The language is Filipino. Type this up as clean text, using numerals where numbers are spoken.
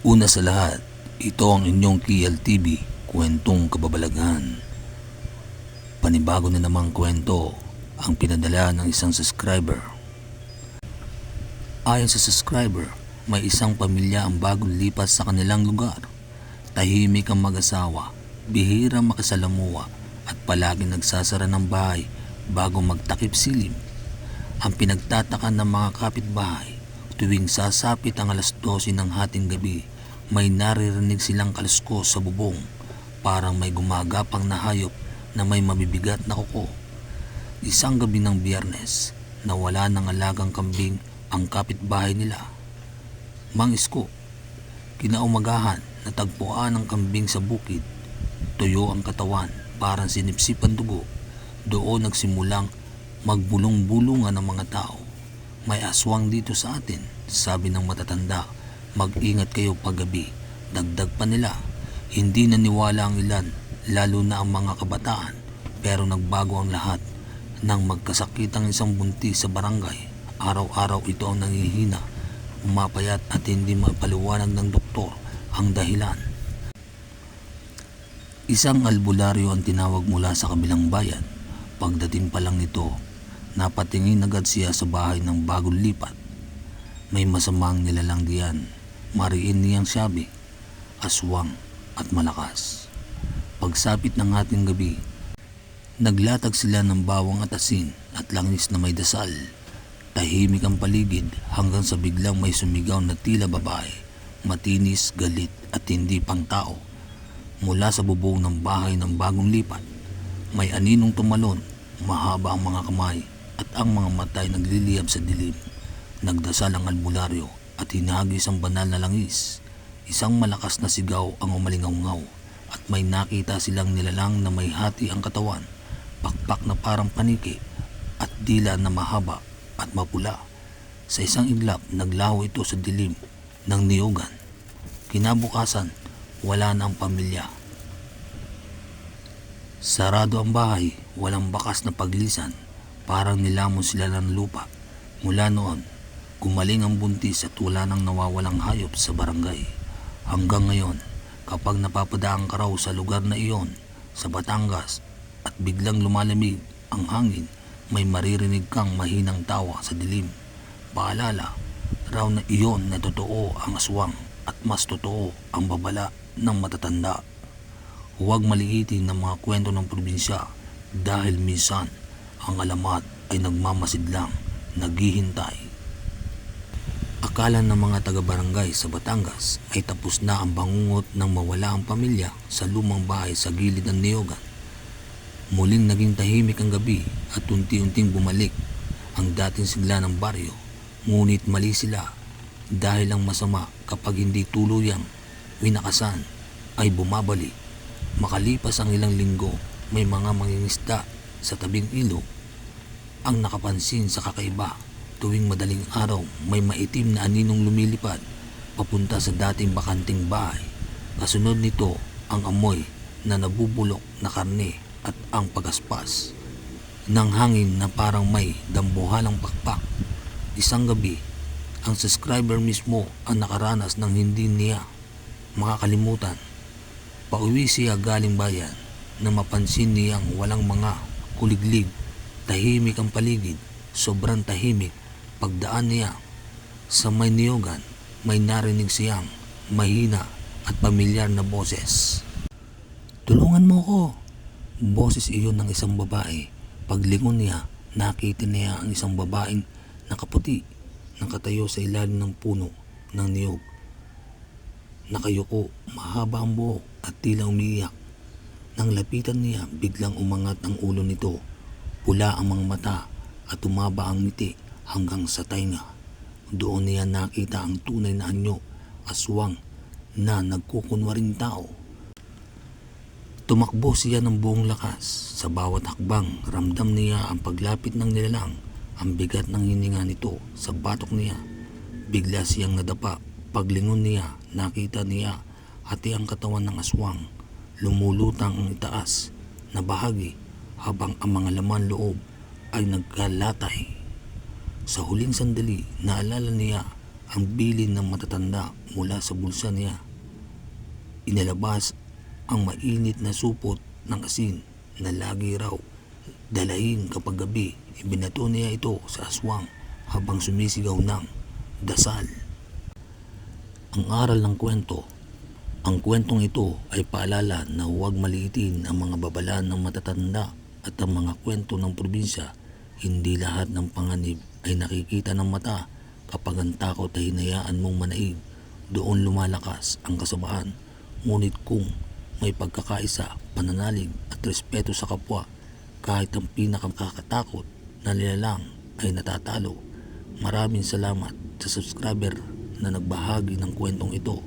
Una sa lahat, ito ang inyong KLTV, kwentong kababalaghan. Panibago na namang kwento ang pinadala ng isang subscriber. Ayon sa subscriber, may isang pamilya ang bagong lipat sa kanilang lugar. Tahimik ang mag-asawa, bihira makasalamuha at palaging nagsasara ng bahay bago magtakip silim. Ang pinagtataka ng mga kapitbahay, tuwing sasapit ang alas 12 ng hating gabi, may naririnig silang kaluskos sa bubong, parang may gumagapang na hayop na may mabibigat na kuko. Isang gabi ng Biyernes, nawala ng alagang kambing ang kapitbahay nila. Mang Isko, kinaumagahan natagpuan ang kambing sa bukid. Tuyo ang katawan, parang sinipsip ang dugo. Doon nagsimulang magbulong-bulungan ng mga tao. May aswang dito sa atin, sabi ng matatanda. Mag-ingat kayo paggabi. Dagdag pa nila, hindi naniwala ang ilan, lalo na ang mga kabataan. Pero nagbago ang lahat nang magkasakit ang isang buntis sa barangay. Araw-araw ito ang nangihina, umapayat at hindi mapaliwanag ng doktor ang dahilan. Isang albularyo ang tinawag mula sa kabilang bayan. Pagdating pa lang nito, napatingin agad siya sa bahay ng bagong lipat. May masamang nilalang diyan. Mariin niyang sabi, aswang at malakas. Pagsapit ng ating gabi, naglatag sila ng bawang at asin at langis na may dasal. Tahimik ang paligid hanggang sa biglang may sumigaw na tila babae, matinis, galit at hindi pang tao. Mula sa bubong ng bahay ng bagong lipat, may aninong tumalon, mahaba ang mga kamay at ang mga mata ay nagliliyab sa dilim. Nagdasal ang albularyo at hinagis ang banal na langis. Isang malakas na sigaw ang umalingaw-ngaw at may nakita silang nilalang na may hati ang katawan, pakpak na parang paniki at dila na mahaba at mapula. Sa isang iglap, naglaho ito sa dilim ng niyugan. Kinabukasan, wala na ang pamilya. Sarado ang bahay, walang bakas na paglisan, parang nilamon sila ng lupa. Mula noon, gumaling ang buntis at wala nang nawawalang hayop sa barangay. Hanggang ngayon, kapag napapadaan ka raw sa lugar na iyon, sa Batangas, at biglang lumalamig ang hangin, may maririnig kang mahinang tawa sa dilim. Paalala raw na iyon na totoo ang aswang at mas totoo ang babala ng matatanda. Huwag maliitin ng mga kwento ng probinsya dahil minsan ang alamat ay nagmamasid lang, naghihintay. Akala ng mga taga-barangay sa Batangas ay tapos na ang bangungot nang mawala ang pamilya sa lumang bahay sa gilid ng niyugan. Muling naging tahimik ang gabi at unti-unting bumalik ang dating sigla ng baryo. Ngunit mali sila dahil ang masama kapag hindi tuluyang winakasan ay bumabalik. Makalipas ang ilang linggo, may mga mangingisda sa tabing ilog ang nakapansin sa kakaiba. Tuwing madaling araw, may maitim na aninong lumilipad papunta sa dating bakanting bahay. Kasunod nito ang amoy na nabubulok na karne at ang pagaspas ng hangin na parang may dambuhalang pakpak. Isang gabi, ang subscriber mismo ang nakaranas ng hindi niya makakalimutan. Pauwi siya galing bayan na mapansin niyang walang mga kuliglig. Tahimik ang paligid, sobrang tahimik. Pagdaan niya sa may niyugan, may narinig siyang mahina at pamilyar na boses. Tulungan mo ko! Boses iyon ng isang babae. Paglingon niya, nakita niya ang isang babaeng nakaputi, nakatayo sa ilalim ng puno ng niyog. Nakayuko, mahaba ang buhok at tila umiiyak. Nang lapitan niya, biglang umangat ang ulo nito. Pula ang mga mata at tumaba ang ngiti hanggang sa tainga. Doon niya nakita ang tunay na anyo, aswang na nagkukunwaring tao. Tumakbo siya ng buong lakas. Sa bawat hakbang, ramdam niya ang paglapit ng nilalang. Ang bigat ng hininga nito sa batok niya. Bigla siyang nadapa. Paglingon niya, nakita niya hati ang katawan ng aswang. Lumulutang ang itaas na bahagi habang ang mga laman loob ay nagkalatay. Sa huling sandali, naalala niya ang bilin ng matatanda mula sa bulsa niya. Inilabas ang mainit na supot ng asin na lagi raw dalahin kapag gabi. Ibinato niya ito sa aswang habang sumisigaw ng dasal. Ang aral ng kwento. Ang kwentong ito ay paalala na huwag maliitin ang mga babala ng matatanda at ang mga kwento ng probinsya. Hindi lahat ng panganib ay nakikita ng mata. Kapag ang takot ay hinayaan mong manaig, doon lumalakas ang kasamaan. Ngunit kung may pagkakaisa, pananalig at respeto sa kapwa, kahit ang pinakakakatakot na nilalang ay natatalo. Maraming salamat sa subscriber na nagbahagi ng kwentong ito.